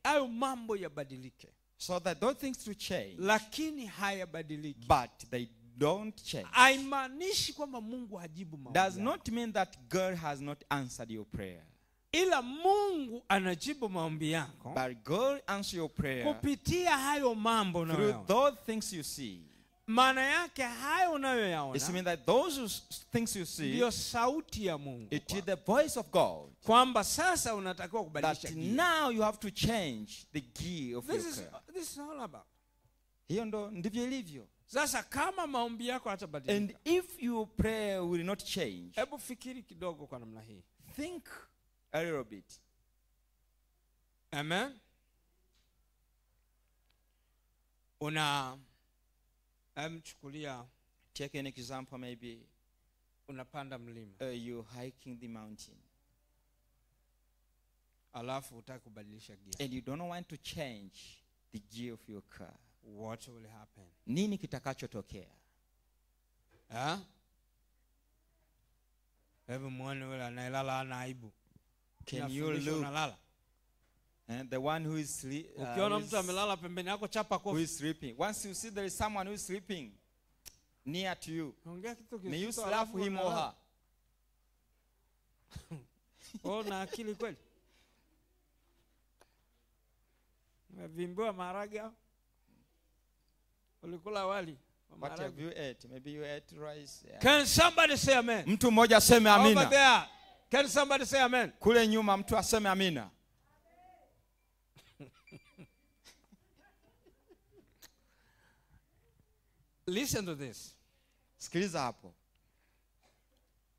hayo mambo yabadilike. So that those things to change, Lakini hayabadiliki. but they don't change. Haimaanishi kwamba Mungu hajibu maombi. Does not mean that God has not answered your prayer. Ila Mungu anajibu maombi yako. But God answers your prayer Kupitia hayo mambo through unayoyaona. those things you see. Maana yake hayo It unayoyaona means that those things you see, ndio sauti ya Mungu. it is the voice of God. Kwamba sasa unatakiwa kubadilisha That gia. now you have to change the gear of your prayer. This is all about. Hiyo ndo ndivyo ilivyo. Sasa kama maombi yako And hatabadilika, if your prayer will not change, hebu fikiri kidogo kwa namna hii. think a little bit. Amen. Chukulia Take an example, maybe unapanda mlima. you're hiking the mountain Alafu hutaki kubadilisha gia. and you don't want to change the gear of your car. What will happen? Nini kitakachotokea? Hebu muone yule anayelala ana aibu. Can you look? And the one who is Ukiona mtu amelala pembeni yako chapa who kofi. is sleeping. Once you see there is someone who is sleeping near to you, Ongea kitu may you kizito, slap alafu him or her. Una akili kweli? Umevimbiwa maharage au? Ulikula wali? What have you ate? Maybe you ate rice. Yeah. Can somebody say amen? Mtu mmoja aseme Over amina. there. Can somebody say amen? Kule nyuma mtu aseme amina. Listen to this. Sikiliza hapo.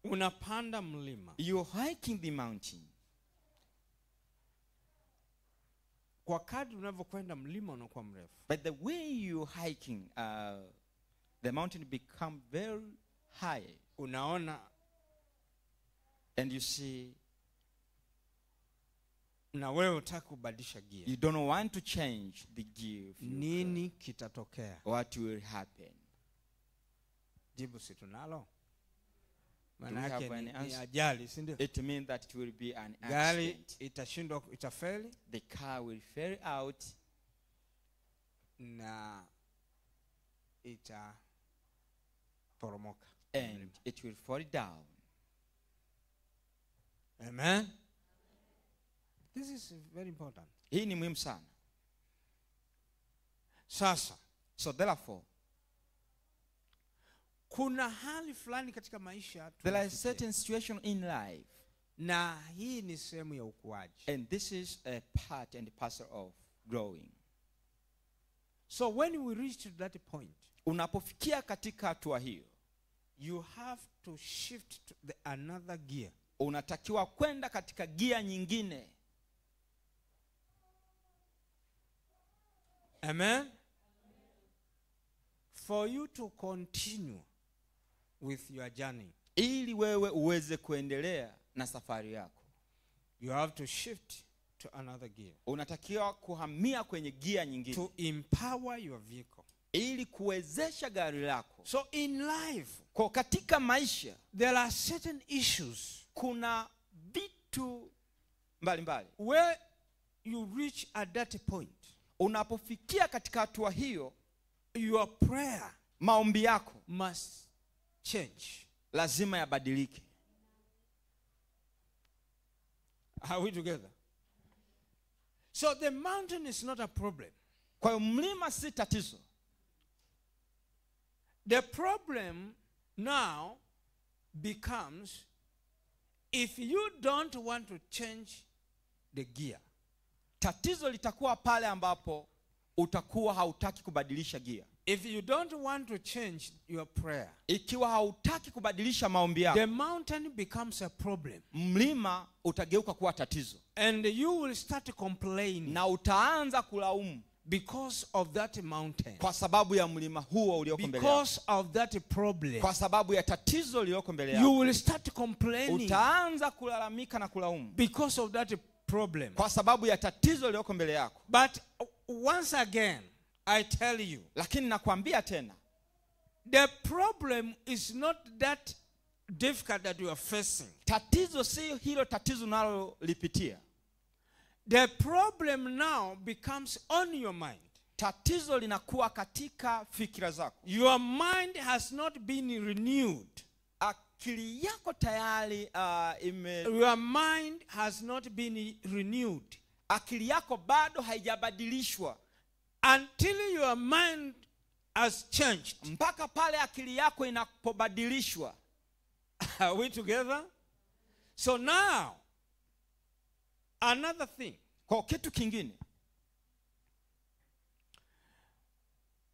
Unapanda mlima. You're hiking the mountain. Kwa kadri unavyokwenda mlima unakuwa mrefu. But the way you're hiking, the mountain become very high. Unaona And you see, na wewe utaki kubadilisha gia. you don't want to change the gear of your Nini kitatokea? car. What will happen? Jibu si tunalo. Do we Maana have yake any ni answer? ajali, si ndio? It means that it will be an Gari accident. itashindwa, itafeli The car will fail out na itaporomoka. and it will fall down. Amen. This is very important. Hii ni muhimu sana. Sasa So therefore, kuna hali fulani katika maisha there are tunapitia. certain situations in life, Na hii ni sehemu ya ukuaji. and this is a part and parcel of growing. So when we reach to that point, Unapofikia katika hatua hiyo, you have to shift to the another gear. unatakiwa kwenda katika gia nyingine. Amen. For you to continue with your journey, Ili wewe uweze kuendelea na safari yako, you have to shift to another gear unatakiwa kuhamia kwenye gia nyingine to empower your vehicle. ili kuwezesha gari lako. So in life, Kwa katika maisha there are certain issues kuna vitu mbalimbali. where you reach at that point, Unapofikia katika hatua hiyo, your prayer maombi yako must change. lazima yabadilike. Are we together? So the mountain is not a problem. Kwa hiyo mlima si tatizo. The problem now becomes if you don't want to change the gear. Tatizo litakuwa pale ambapo utakuwa hautaki kubadilisha gia. If you don't want to change your prayer, Ikiwa hautaki kubadilisha maombi the yako, mountain becomes a problem. mlima utageuka kuwa tatizo And you will start complaining na utaanza kulaumu because of that mountain. kwa sababu ya mlima huo ulioko mbele yako, Because of that problem. kwa sababu ya tatizo lilioko mbele You yako. will start complaining Utaanza kulalamika na kulaumu because of that problem. kwa sababu ya tatizo lilioko mbele yako. But once again, I tell you, Lakini nakwambia tena, the problem is not that difficult that you are facing. tatizo si hilo tatizo unalolipitia. the problem now becomes on your mind. Tatizo linakuwa katika fikira zako. Your mind has not been renewed. Akili yako tayari Your mind has not been renewed. Akili yako bado haijabadilishwa. Until your mind has changed. Mpaka pale akili yako inapobadilishwa. Are we together? So now, another thing. Kwa kitu kingine.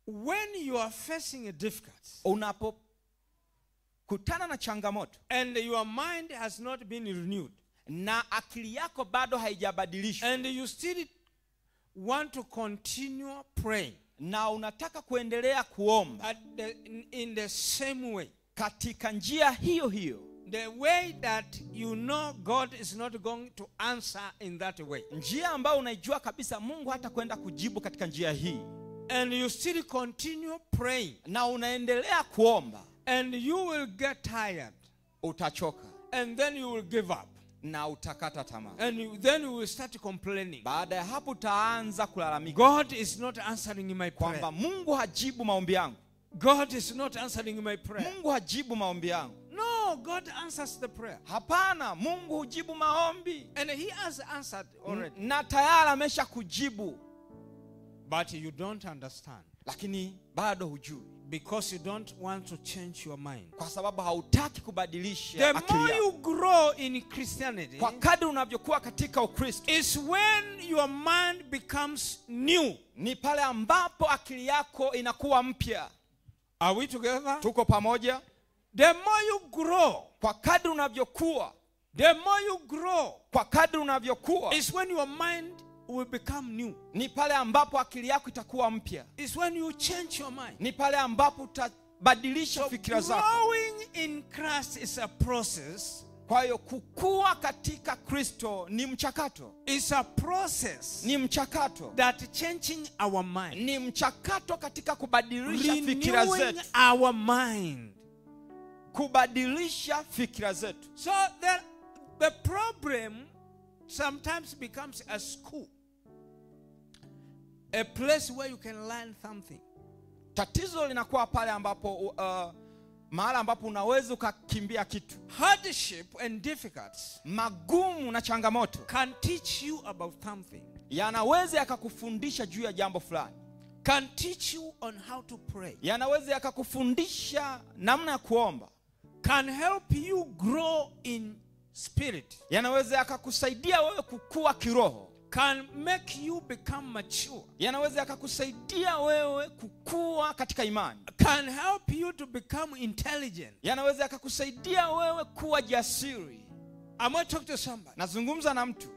When you are facing a difficulty, unapokutana na changamoto, and your mind has not been renewed, na akili yako bado haijabadilishwa, and you still want to continue praying, na unataka kuendelea kuomba in the same way, katika njia hiyo hiyo, the way that you know God is not going to answer in that way, njia ambayo unaijua kabisa Mungu hata kwenda kujibu katika njia hii, and you still continue praying, na unaendelea kuomba, and you will get tired, utachoka, and then you will give up, na utakata tamaa, and then you will start complaining. Baada ya hapo utaanza kulalamika, God is not answering my prayer, kwamba Mungu hajibu maombi yangu. God is not answering my prayer. Mungu hajibu maombi yangu. No, God answers the prayer. Hapana, Mungu hujibu maombi. And he has answered already. Na tayari amesha kujibu. But you don't understand. Lakini bado hujui. Because you don't want to change your mind. Kwa sababu hautaki kubadilisha the akili yako. more you grow in Christianity, kwa kadri unavyokuwa katika Ukristo, is when your mind becomes new. Ni pale ambapo akili yako inakuwa mpya. Are we together? Tuko pamoja? The more you grow, kwa kadri unavyokuwa, the more you grow, kwa kadri unavyokuwa, is when your mind will become new. Ni pale ambapo akili yako itakuwa mpya. Is when you change your mind. Ni pale ambapo utabadilisha fikra zako. Growing in Christ is a process. Kwa hiyo kukua katika Kristo ni mchakato. It's a process. Ni mchakato. That changing our mind. Ni mchakato katika kubadilisha fikra zetu. Renewing our mind. Kubadilisha fikra zetu. So the problem sometimes becomes a school. A place where you can learn something. Tatizo linakuwa pale ambapo mahali ambapo unaweza ukakimbia kitu. Hardship and difficulties, magumu na changamoto, can teach you about something. Yanaweza yakakufundisha juu ya jambo fulani. Can teach you on how to pray. Yanaweza yakakufundisha namna ya kuomba. Can help you grow in spirit. Yanaweza yakakusaidia wewe kukua kiroho. Can make you become mature. Yanaweza yakakusaidia wewe kukua katika imani. Can help you to become intelligent. Yanaweza yakakusaidia wewe kuwa jasiri. Am I talking to somebody? Nazungumza na mtu.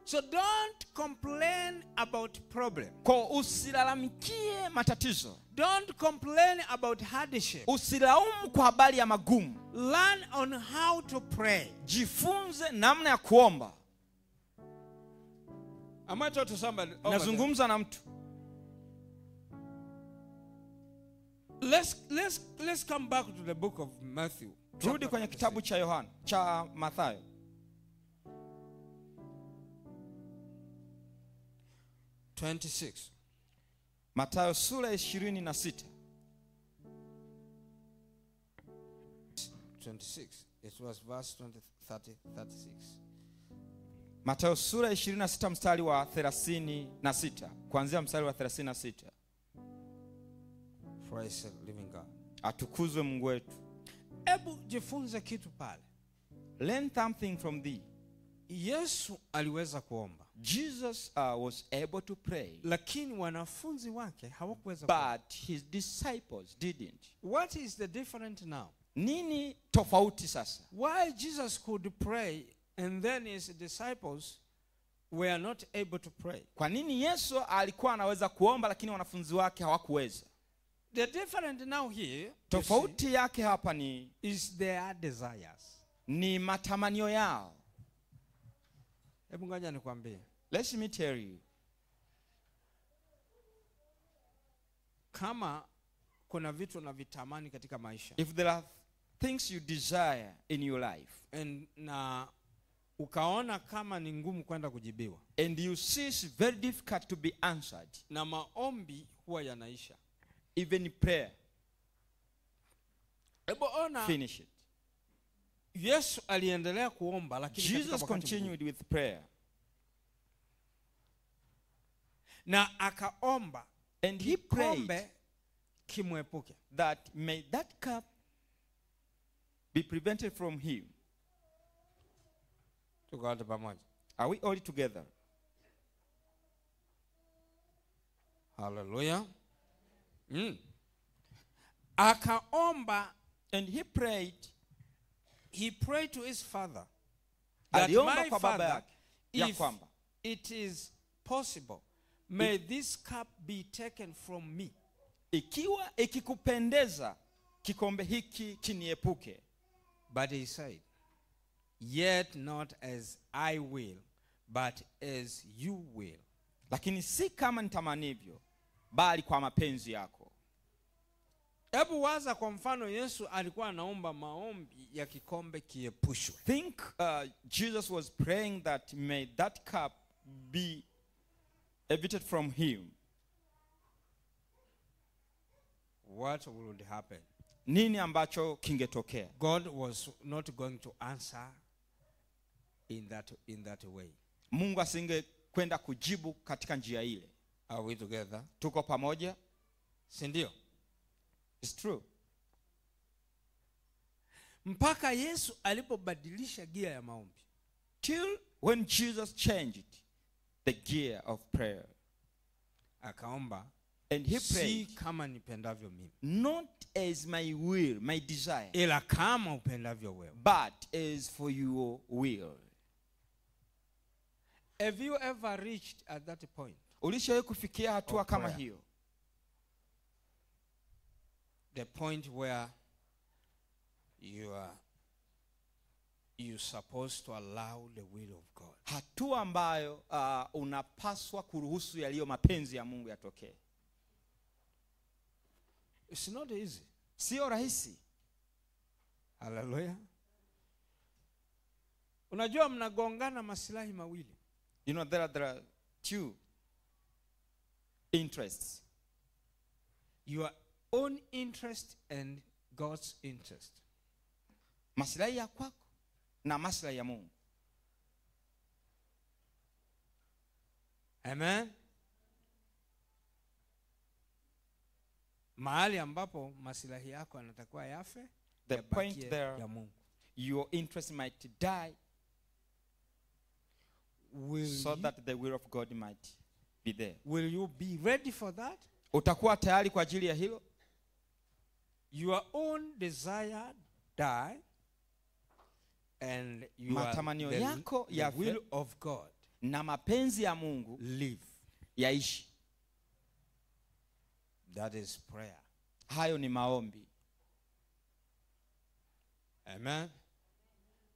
So don't complain about problem. Kwa usilalamikie matatizo. Don't complain about hardship. Usilaumu kwa habari ya magumu. Learn on how to pray. Jifunze namna ya kuomba. Am I talking to somebody? Nazungumza na mtu. Let's come back to the book of Matthew. Turudi kwenye kitabu cha Yohana, cha Mathayo. 26. Mathayo sura 26. 26. It was verse 36. Mathayo sura 26 mstari wa 36. Kuanzia mstari wa 36. Praise the living God. Atukuzwe Mungu wetu. Ebu jifunze kitu pale. Learn something from thee. Yesu aliweza kuomba. Jesus was able to pray. Lakini wanafunzi wake hawakuweza kuomba. But his disciples didn't. What is the difference now? Nini tofauti sasa? Why Jesus could pray and then his disciples were not able to pray? Kwa nini Yesu alikuwa anaweza kuomba lakini wanafunzi wake hawakuweza? The difference now here, tofauti yake hapa is their desires. Ni matamanio yao. Hebu ngoja nikwambie. Let me tell you. Kama kuna vitu unavitamani katika maisha. If there are things you desire in your life. And na ukaona kama ni ngumu kwenda kujibiwa, and you see it's very difficult to be answered, na maombi huwa yanaisha. even prayer, Hebu ona, finish it. Yesu aliendelea kuomba, lakini katika Jesus wakati continued with prayer, na akaomba and he prayed kikombe kimwepuke. that may that cup be prevented from him. Tuko wote pamoja? Are we all together? Hallelujah. Akaomba, And he prayed, to his father that aliomba my kwa baba father, yake ya if kwamba it is possible, may this cup be taken from me. ikiwa ikikupendeza kikombe hiki kiniepuke. But he said, yet not as I will, but as you will. Lakini si kama nitamanivyo, bali kwa mapenzi yako. Hebu waza, kwa mfano Yesu alikuwa anaomba maombi ya kikombe kiepushwe. Think Jesus was praying that may that cup be evicted from him. What would happen? Nini ambacho kingetokea? God was not going to answer in that way. Mungu asinge kwenda kujibu katika njia ile. Are we together? Tuko pamoja? Si ndio? It's true. Mpaka Yesu alipobadilisha gia ya maombi. Till when Jesus changed the gear of prayer. Akaomba, And he si prayed, kama nipendavyo mimi, not as my will, my desire, ila kama upendavyo wewe. but as for your will. Have you ever reached at that point? Ulishawahi kufikia hatua kama prayer. hiyo? The point where you're supposed to allow the will of God. Hatua ambayo unapaswa kuruhusu yaliyo mapenzi ya Mungu yatokee. It's not easy. Sio rahisi. Hallelujah. Unajua mnagongana maslahi mawili. You know, there are two interests. Your own interest and God's interest. Maslahi ya kwako na maslahi ya Mungu. Amen. Mahali ambapo maslahi yako yanatakiwa yafe, The point there, ya Mungu. your interest might die so that the will of God might be there. Will you be ready for that? Utakuwa tayari kwa ajili ya hilo? Your own desire die and Matamanio yako the yafe will of God na mapenzi ya Mungu live. yaishi. That is prayer. Hayo ni maombi. Amen.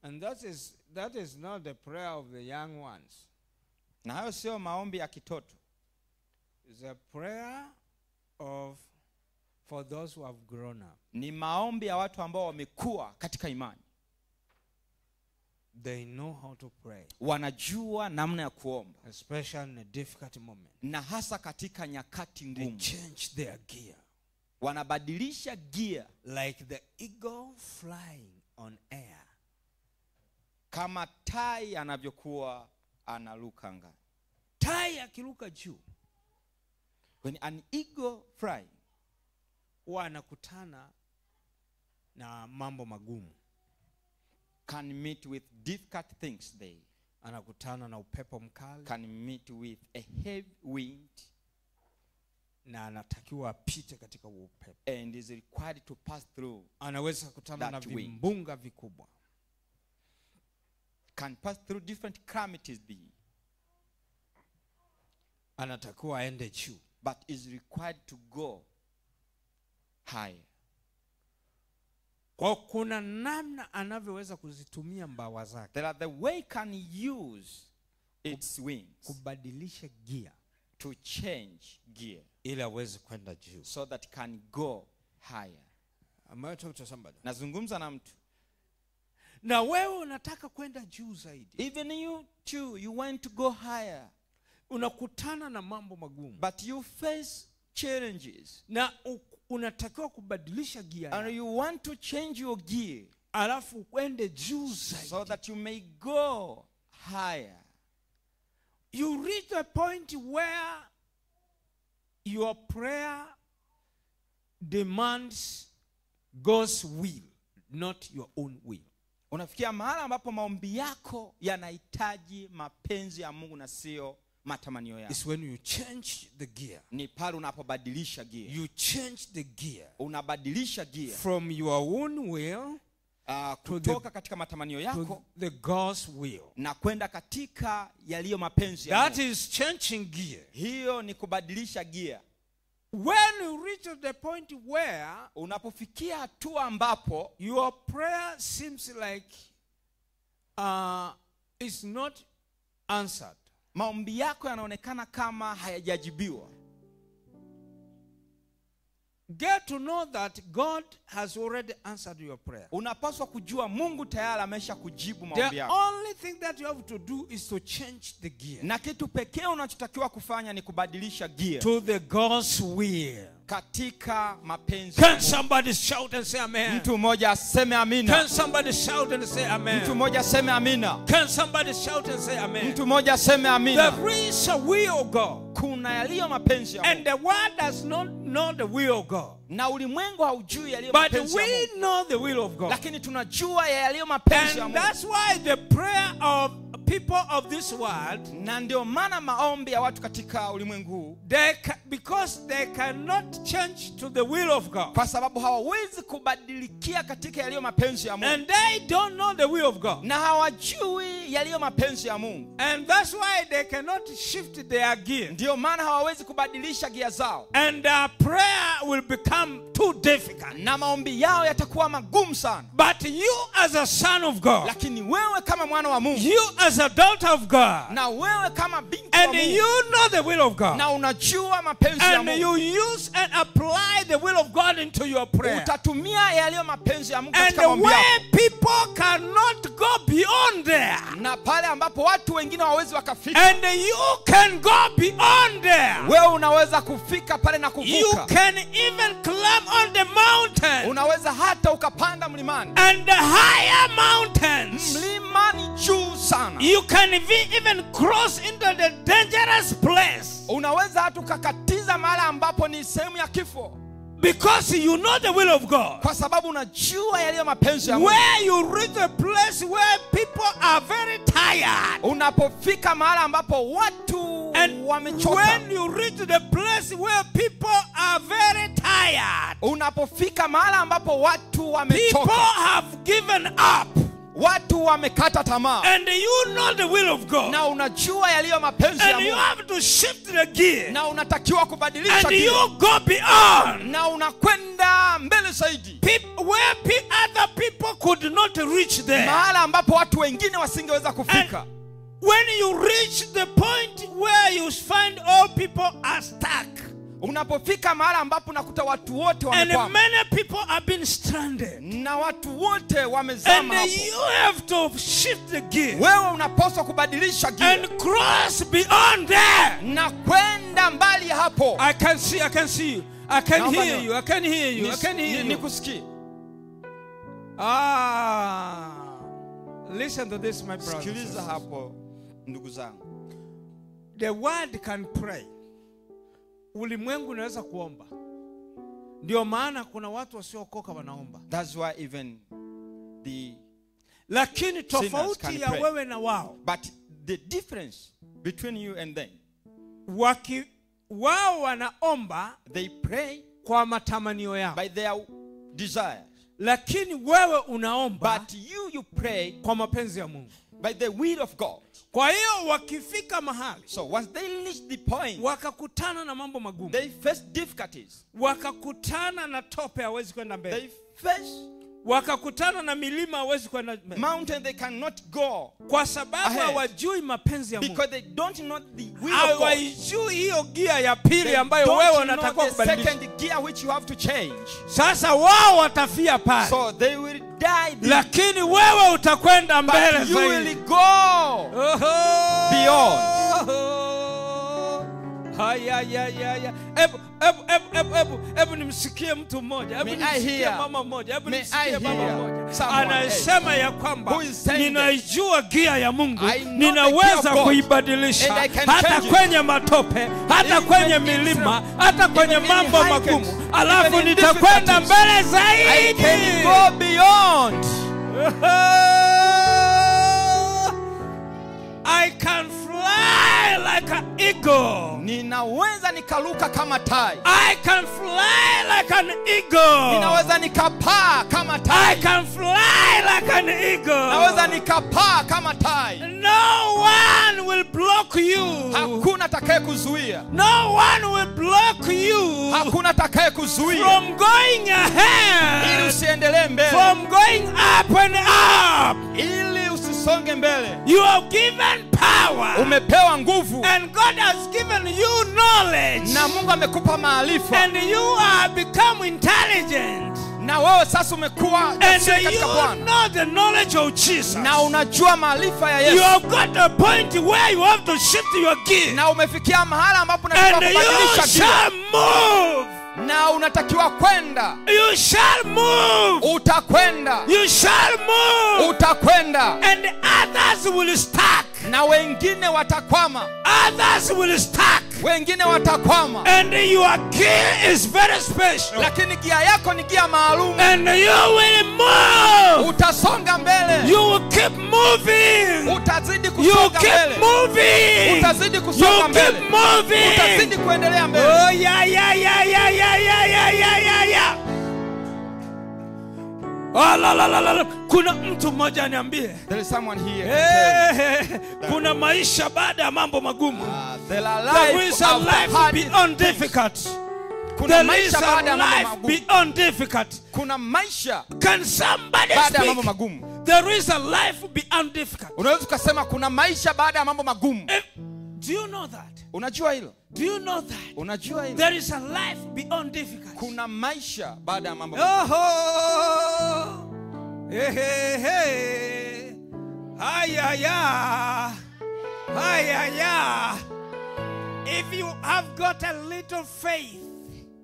And that is not the prayer of the young ones. Na hayo sio maombi ya kitoto. It's a prayer for those who have grown up. Ni maombi ya watu ambao wamekuwa katika imani. They know how to pray. Wanajua namna ya kuomba. Especially in a difficult moment. Na hasa katika nyakati They ngumu. change their gear. Wanabadilisha gear Like the eagle flying on air. kama tai anavyokuwa analuka angani. Tai akiruka juu, When an eagle fly, huwa anakutana na mambo magumu. can meet with difficult things there. Anakutana na upepo mkali, Can meet with a heavy wind, na anatakiwa apite katika huo upepo. and is required to pass through. Anaweza kukutana na that wind. vimbunga vikubwa. Can pass through different calamities there, Anatakiwa aende juu. but is required to go higher. Kwa kuna namna anavyoweza kuzitumia mbawa zake. There are the way can use its wings Kubadilisha gia to change gear ili aweze kwenda juu. so that can go higher. Am I talking to somebody? Nazungumza na mtu. Na wewe unataka kwenda juu zaidi. Even you too, you want to go higher. Unakutana na mambo magumu. But you face challenges. Na unatakiwa kubadilisha gia. And you want to change your gear. Alafu uende juu zaidi. So that you may go higher. You reach a point where your prayer demands God's will, not your own will. Unafikia mahali ambapo maombi yako yanahitaji mapenzi ya Mungu na sio matamanio yako. It's when you change the gear. Ni pale unapobadilisha gear. You change the gear. Unabadilisha gear From your own will kutoka katika matamanio yako to the God's will. Na kwenda katika yaliyo mapenzi ya Mungu. That is changing gear. Hiyo ni kubadilisha gear. When you reach the point where unapofikia hatua ambapo your prayer seems like it's not answered. Maombi yako yanaonekana kama hayajajibiwa. Get to know that God has already answered your prayer. Unapaswa kujua Mungu tayari amesha kujibu maombi yako. The only thing that you have to do is to change the gear. Na kitu pekee unachotakiwa kufanya ni kubadilisha gear to the God's will. Katika mapenzi. Can somebody shout and say amen? Mtu mmoja aseme amina. Can somebody shout and say amen? Mtu mmoja aseme amina. Can somebody shout and say amen? Mtu mmoja aseme amina. There is a will of God. Kuna yaliyo mapenzi ya Mungu. And the world does not know the will of God. Na ulimwengu haujui yaliyo mapenzi ya Mungu. But we know the will of God. Lakini tunajua yaliyo mapenzi ya Mungu. And that's why the prayer of people of this world, na ndio maana maombi ya watu katika ulimwengu, because they cannot change to the will of God. Kwa sababu hawawezi kubadilikia katika yaliyo mapenzi ya Mungu. And they don't know the will of God. Na hawajui yaliyo mapenzi ya Mungu. And that's why they cannot shift their gear. Ndio maana hawawezi kubadilisha gia zao. And their prayer will become too difficult. Na maombi yao yatakuwa magumu sana. But you as a son of God, lakini wewe kama mwana wa Mungu, you as a daughter of God, na wewe kama binti wa Mungu, and you know the will of God, na unajua mapenzi ya Mungu, and you use and apply the will of God into your prayer, utatumia yaliyo mapenzi ya Mungu and katika maombi yako. where people cannot go beyond there, na pale ambapo watu wengine hawawezi wakafika, and you can go beyond there, wewe unaweza kufika pale na kuvuka. You can even climb on the mountain, unaweza hata ukapanda mlimani, and the higher mountains, mlimani juu sana. You can even cross into the dangerous place, unaweza hata ukakatiza mahali ambapo ni sehemu ya kifo. Because you know the will of God. Kwa sababu unajua yaliyo mapenzi ya Mungu. Where you reach a place where people are very tired. Unapofika mahali ambapo watu wamechoka. When you reach the place where people are very tired. Unapofika mahali ambapo watu wamechoka. People have given up. Watu wamekata tamaa. And you know the will of God. Na unajua yaliyo mapenzi ya Mungu. And you have to shift the gear. Na unatakiwa kubadilisha gear. And you go beyond. Na unakwenda mbele zaidi. Where other people could not reach there. Mahali ambapo watu wengine wasingeweza kufika. And when you reach the point where you find all people are stuck. Unapofika mahali ambapo unakuta watu wote wamekwama. And many people have been stranded. Na watu wote wamezama hapo. And you have to shift the gear. Wewe unapaswa kubadilisha gear. And cross beyond there. Na kwenda mbali hapo. I can see you. I can hear you. I can hear you. Nikusikie. Listen to this, my brother. Sikiliza hapo ndugu zangu. The world can pray. Ulimwengu unaweza kuomba. Ndio maana kuna watu wasiokoka wanaomba. That's why even the lakini tofauti ya wewe na wao. But the difference between you and them. Wao wanaomba, they pray kwa matamanio yao, by their desires. Lakini wewe unaomba, but you pray kwa mapenzi ya Mungu, by the will of God. Kwa hiyo wakifika mahali, so once they reach the point, wakakutana na mambo magumu, they face difficulties, wakakutana na tope hawezi kwenda mbele, they face, wakakutana na milima hawezi kwenda mbele, mountain they cannot go, kwa sababu hawajui mapenzi ya Mungu, because they don't know the will of God. Hawajui hiyo gia ya pili ambayo wewe unatakiwa kubadilisha, second gear which you have to change. Sasa wao watafia pale. So they will die this. Lakini wewe utakwenda mbele But you will zaidi. go beyond. Haya. Ebu nimsikie mtu mmoja. Ebu nimsikie mama mmoja. Ebu nimsikie baba mmoja. Anasema ya kwamba ninaijua gia ya Mungu. Ninaweza kuibadilisha hata kwenye matope, hata kwenye milima, hata kwenye mambo magumu. Alafu nitakwenda mbele zaidi. I can go beyond. I can fly like an eagle. Ninaweza nikaruka kama tai. I can fly like an eagle. Ninaweza nikapaa kama tai. I can fly like an eagle. Ninaweza nikapaa kama tai. No one will block you. Hakuna atakaye kuzuia. No one will block you. Hakuna atakaye kuzuia from going ahead. ili usiendelee mbele. From going up and up. Ili usisonge mbele. You have given power. Umepewa nguvu. And God has given you knowledge. Na Mungu amekupa maarifa. And you are become intelligent. Na wewe sasa umekuwa jasiri katika Bwana. And you know the knowledge of Jesus. Na unajua maarifa ya Yesu. You have got a point where you have to shift your gear. Na umefikia mahali ambapo unataka kubadilisha gear. And you shall move. Na unatakiwa kwenda. You shall move. Utakwenda. You shall move. Utakwenda. And others will stuck. Na wengine watakwama. Others will stuck. Wengine watakwama. And your gear is very special. Lakini gia yako ni gia maalum. And you will move. Utasonga mbele. You will keep moving. Utazidi kusonga mbele. You keep moving. Utazidi kusonga mbele. You keep moving. Utazidi kuendelea mbele. Oh yeah. Oh la. Kuna mtu mmoja aniambie. There is someone here. Kuna maisha baada ya mambo magumu. There is a life beyond difficult. There is a life beyond difficult. Kuna maisha. Can somebody baada ya mambo speak? magumu. There is a life beyond difficult. Unaweza kusema kuna maisha baada ya mambo magumu. Do you know that? Unajua hilo? Do you know that? Unajua hilo? There is a life beyond difficult. Kuna maisha baada ya mambo magumu. Oh, hey. Haya. If you have got a little faith,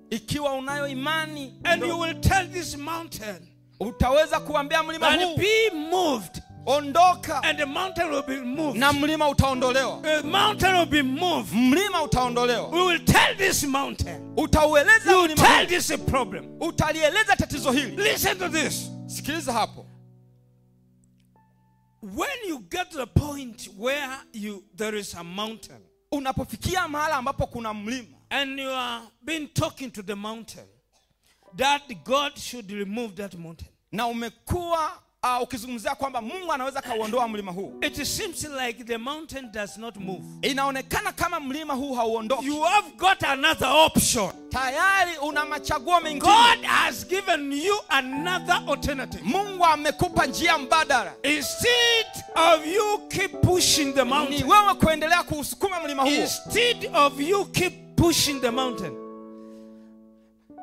ikiwa unayo imani, and you will tell this mountain, utaweza kuambia mlima huu, and be moved, ondoka, and the mountain will be moved. Na mlima utaondolewa. The mountain will be moved. Mlima utaondolewa. We will tell this mountain. Utaueleza you mlima tell this a problem. Utalieleza tatizo hili. Listen to this. Sikiliza hapo. When you get to the point where there is a mountain, unapofikia mahali ambapo kuna mlima, and you are been talking to the mountain that God should remove that mountain, na umekuwa ukizungumzia kwamba Mungu anaweza kauondoa mlima huu, it seems like the mountain does not move. Inaonekana kama mlima huu hauondoki. You have got another option. Tayari una machaguo mengine. God has given you another alternative. Mungu amekupa njia mbadala. Instead of you keep pushing the mountain, ni wewe kuendelea kusukuma mlima huu. Instead of you keep pushing the mountain,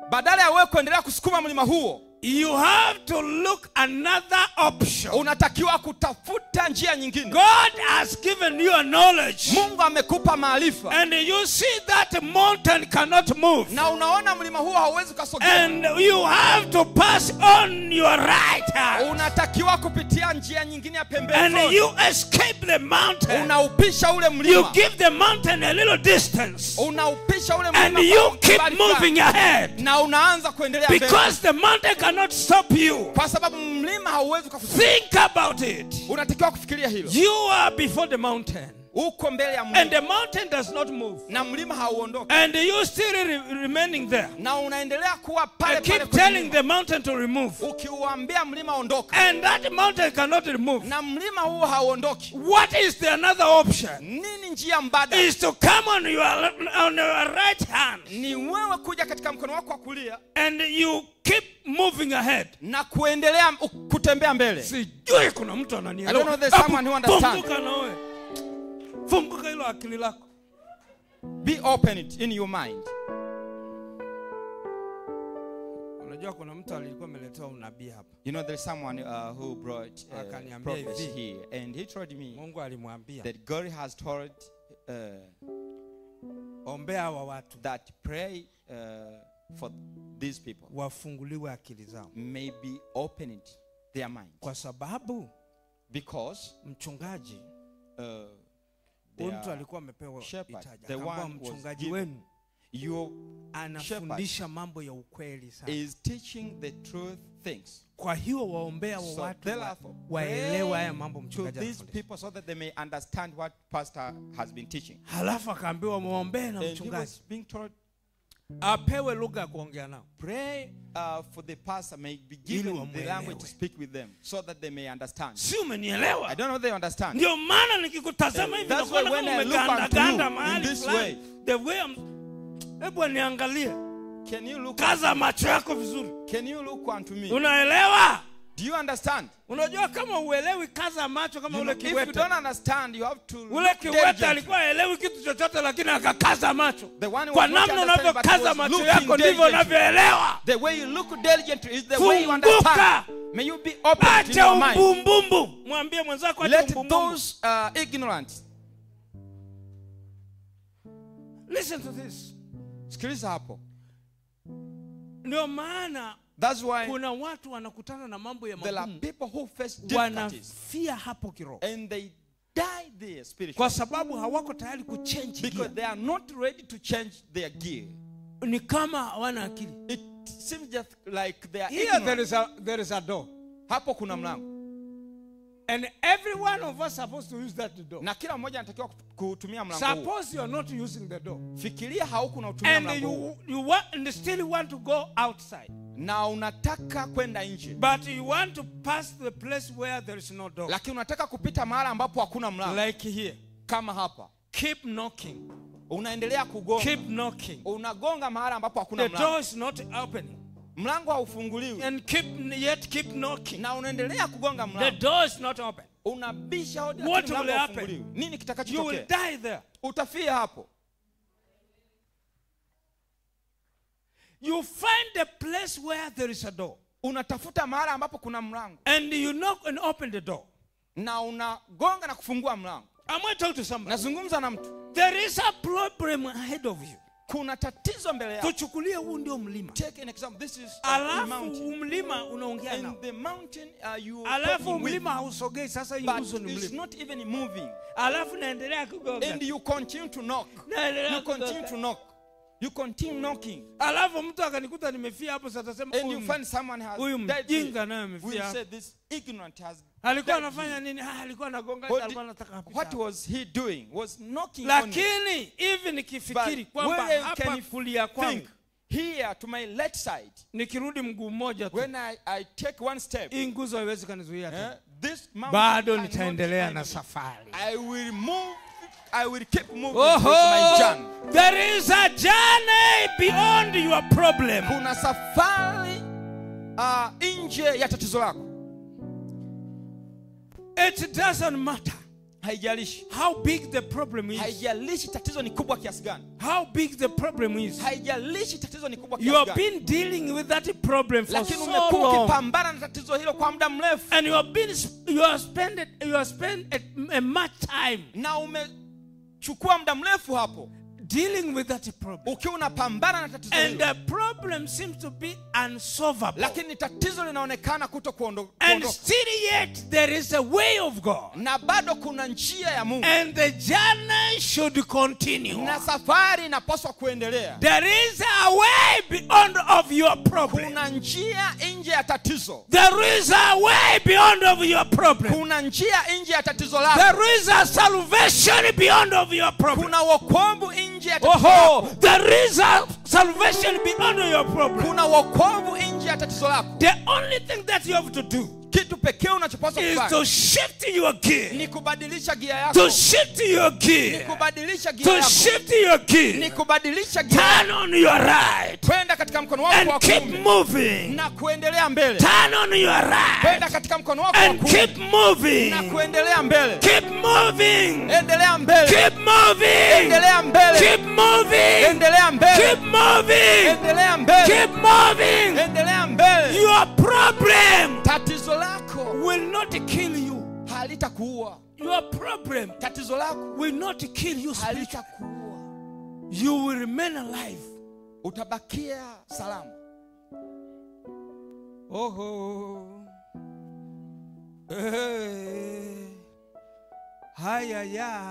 badala ya wewe kuendelea kusukuma mlima huo, you have to look another option. Unatakiwa kutafuta njia nyingine. God has given you a knowledge. Mungu amekupa maarifa. And you see that mountain cannot move. Na unaona mlima huo hauwezi kusogea. And you have to pass on your right hand. Unatakiwa kupitia njia nyingine ya pembeni. And you escape the mountain. Unaupisha ule mlima. You give the mountain a little distance. Unaupisha ule mlima. And you keep moving ahead. Na unaanza kuendelea mbele. Because the mountain cannot stop you. Kwa sababu mlima hauwezi kukuzuia. Think about it. Unatakiwa kufikiria hilo. You are before the mountain. Uko mbele ya mlima. And the mountain does not move. Na mlima hauondoki. And you still remaining there. Na unaendelea kuwa pale pale. Keep telling the mountain to remove. Ukiuambia mlima ondoka. And that mountain cannot remove. Na mlima huo hauondoki. What is the another option? Nini njia mbadala? Is to come on your right hand. Ni wewe kuja katika mkono wako wa kulia. And you keep moving ahead. Na kuendelea kutembea mbele. Sijui kuna mtu ananielewa. I don't know there's someone who understands. Funguka hilo akili lako. Be open it in your mind. Unajua kuna mtu alikuwa ameletea unabii hapa. You know, there's someone who brought prophecy here, and he told me Mungu alimwambia that God has told ombea hawa watu that pray for these people wafunguliwe akili zao, maybe open it their mind, kwa sababu because mchungaji mtu alikuwa amepewa itaja kama mchungaji wenu anafundisha mambo ya ukweli sana, is teaching the truth things. Kwa hiyo waombea wa watu waelewa haya mambo mchungaji anafundisha, these people so that they may understand what pastor has been teaching. Halafu akaambiwa muombee na mchungaji apewe lugha ya kuongea nao. Pray for the pastor may be given the language to speak with them so that they may understand. Si umenielewa? I don't know if they understand. Ndio maana nikikutazama hivi nakuona kama umeganda mahali fulani. The way hebu niangalie. Can you look? Kaza macho yako vizuri. Can you look unto me? Unaelewa? Do you understand? Unajua kama uelewi, kaza macho kama ule kiwete. If you don't understand, you have to. Ule kiwete alikuwa elewi kitu chochote lakini akakaza macho. Kwa namna unavyokaza macho yako ndivyo unavyoelewa. The way you look diligent is the way you understand. May you be open to your mind. Umbumbu. Mwambie mwenzako acha umbumbu. Let those ignorant. Listen to this. Sikiliza hapo. Ndio maana that's why kuna watu wanakutana na mambo ya magumu. There are people who face difficulties. Wanafia hapo kiroho. And they die there spiritually. Kwa sababu hawako tayari kuchange gear. Because they are not ready to change their gear. Ni kama hawana akili. It seems just like they are here there is a door. Hapo kuna mlango. And every one of us supposed to use that door. Na kila mmoja anatakiwa kutumia mlango huo. Suppose you are not using the door. Fikiria hauko na utumia mlango huo. And you want and still want to go outside. Na unataka kwenda nje. But you want to pass the place where there is no door. Lakini unataka kupita mahali ambapo hakuna mlango. Like here. Kama hapa. Keep knocking. Unaendelea kugonga. Keep knocking. Unagonga mahali ambapo hakuna mlango. The door is not opening. Mlango haufunguliwi. And keep knocking. Na unaendelea kugonga mlango. The door is not open. Unabisha hodi lakini mlango haufunguliwi. Nini kitakachotokea? You will die there. Utafia hapo. You find a place where there is a door. Unatafuta mahali ambapo kuna mlango. And you knock and open the door. Na unagonga na kufungua mlango. I'm going to talk to somebody. Nazungumza na mtu. There is a problem ahead of you. Kuna tatizo mbele yako. Tuchukulie huu ndio mlima. Take an example. This is a mountain. Mlima unaongea nao. And the mountain you alafu mlima hausogei sasa yuzo ni mlima. It's not even moving. Alafu naendelea kugonga. And you continue to knock. You continue to knock. You continue knocking. Alafu mtu akanikuta nimefia hapo sasa sema and you find someone has mjinga naye amefia. We say this ignorant has. Alikuwa anafanya nini? Alikuwa anagonga, alikuwa anataka apite. What was he doing? Was knocking. Lakini hivi nikifikiri kwamba hapa kulia kwangu, here to my left side, nikirudi mguu mmoja tu, when I take one step, hii nguzo haiwezi kanizuia tena. This mountain, bado nitaendelea na safari. I will keep moving with my journey. There is a journey beyond your problem. Kuna safari nje ya tatizo lako. It doesn't matter. Haijalishi how big the problem is. Haijalishi tatizo ni kubwa kiasi gani. How big the problem is. Haijalishi tatizo ni kubwa kiasi gani. You have been dealing with that problem for lakini so umekuwa long. ukipambana na tatizo hilo kwa muda mrefu. And you have spent a much time. Na umechukua muda mrefu hapo dealing with that problem. Ukiwa unapambana na tatizo hilo. And the problem seems to be unsolvable. Lakini tatizo linaonekana kutokuondoka. And still yet there is a way of God. Na bado kuna njia ya Mungu. And the journey should continue. Na safari inapaswa kuendelea. There is a way beyond of your problem. Kuna njia nje ya tatizo. There is a way beyond of your problem. Kuna njia nje ya tatizo lako. There is a salvation beyond of your problem. Kuna wokovu nje. Oh, there is a salvation beyond your problem. Kuna wokovu nje ya tatizo lako. The only thing that you have to do, kitu pekee unachopaswa is kufanya to shift your gear. ni kubadilisha gia yako. To shift your Ni gear. kubadilisha gia To yako. shift your Ni gear. kubadilisha gia. Turn on your right Kwenda katika mkono wako wa and keep kuume moving. na kuendelea mbele. Turn on your Kwenda right katika mkono wako wa and kuume keep moving. na kuendelea mbele. Keep moving. Endelea mbele. Keep moving. Endelea mbele. Keep moving. Endelea mbele. Keep moving. Endelea mbele. Keep moving. Endelea mbele. Your problem Tatizo lako will not kill you. halitakuua. Your problem Tatizo lako will not kill you spiritually. halitakuua. You will remain alive. Utabakia salama. Oho. Haya ya.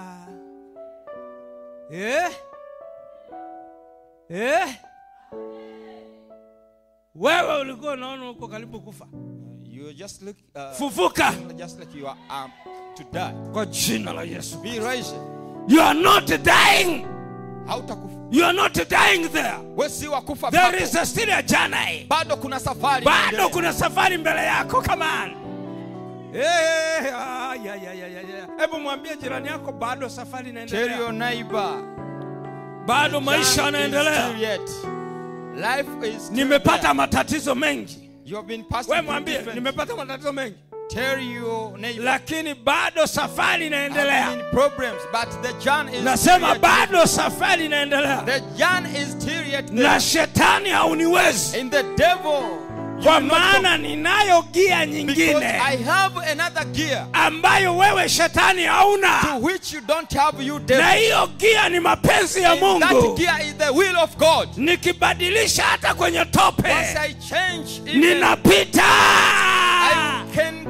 Wewe ulikuwa unaona uko karibu kufa. You just look Fufuka. just like you are to die. Kwa jina la Yesu. Be raised. You are not dying. Hautakufa. You are not dying there. Wewe si wa kufa. There is still a journey. Bado kuna safari. Bado kuna safari mbele yako. Come on. Hebu mwambie jirani yako bado safari inaendelea. Tell your neighbor. Bado maisha yanaendelea. Life is Nimepata matatizo mengi. You have been passing. Wewe mwambie nimepata matatizo mengi. Tell your neighbor. Lakini bado safari inaendelea. Problems, but the journey is. Nasema bado safari inaendelea. The journey is still yet there. Na shetani hauniwezi. In the devil. Kwa maana ninayo gia nyingine. Because I have another gear. Ambayo wewe shetani hauna. To which you don't have, you devil. Na hiyo gia ni mapenzi ya Mungu. That gear is the will of God. Nikibadilisha hata kwenye tope. Once I change, Ninapita. I can